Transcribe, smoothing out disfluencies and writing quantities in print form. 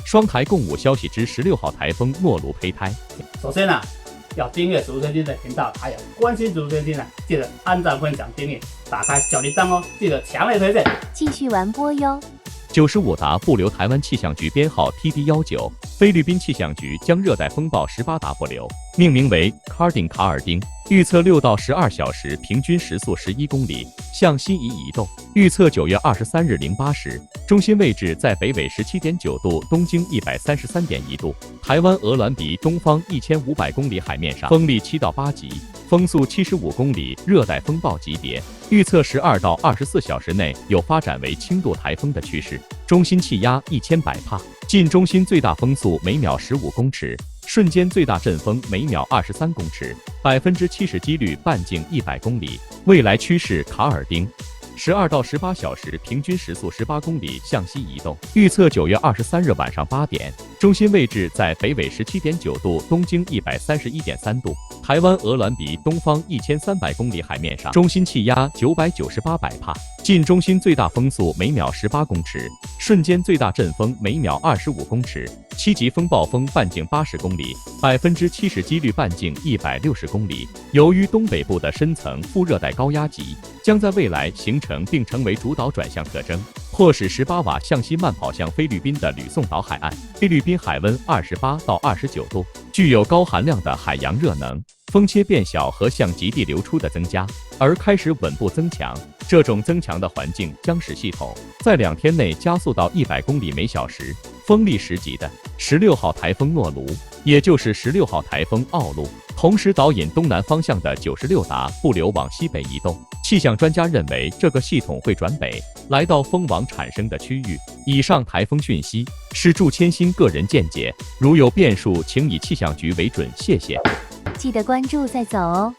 双台共舞消息之16号台风诺卢胚胎。首先要订阅竹村君的频道，还有关心竹村君记得按赞、分享、订阅，打开小铃铛哦，记得强烈推荐。继续完播哟。95达布留台湾气象局编号 TD19，菲律宾气象局将热带风暴18达布留命名为卡尔丁，预测6到12小时，平均时速11公里，向西移动。预测9月23日08时，中心位置在北纬17.9度，东经133.1度，台湾鹅銮鼻东方1500公里海面上，风力7到8级，风速75公里，热带风暴级别。预测12到24小时内有发展为轻度台风的趋势，中心气压1100帕，近中心最大风速每秒15公尺，瞬间最大阵风每秒23公尺，70%几率半径100公里。未来趋势卡尔丁。12到18小时，平均时速18公里，向西移动。预测9月23日晚上8点，中心位置在北纬17.9度，东经131.3度，台湾鹅銮鼻东方1300公里海面上，中心气压998百帕，近中心最大风速每秒18公尺，瞬间最大阵风每秒25公尺，7级风暴风半径80公里，70%几率半径160公里。由于东北部的深层副热带高压脊将在未来形成并成为主导转向特征，迫使18瓦向西慢跑向菲律宾的吕宋岛海岸。菲律宾海温28到29度，具有高含量的海洋热能，风切变小和向极地流出的增加，而开始稳步增强。这种增强的环境将使系统在2天内加速到100公里每小时，风力10级的16号台风诺卢，也就是16号台风奥路，同时导引东南方向的96达布留往西北移动。气象专家认为，这个系统会转北，来到风网产生的区域。以上台风讯息是祝千新个人见解，如有变数，请以气象局为准，谢谢。记得关注再走哦。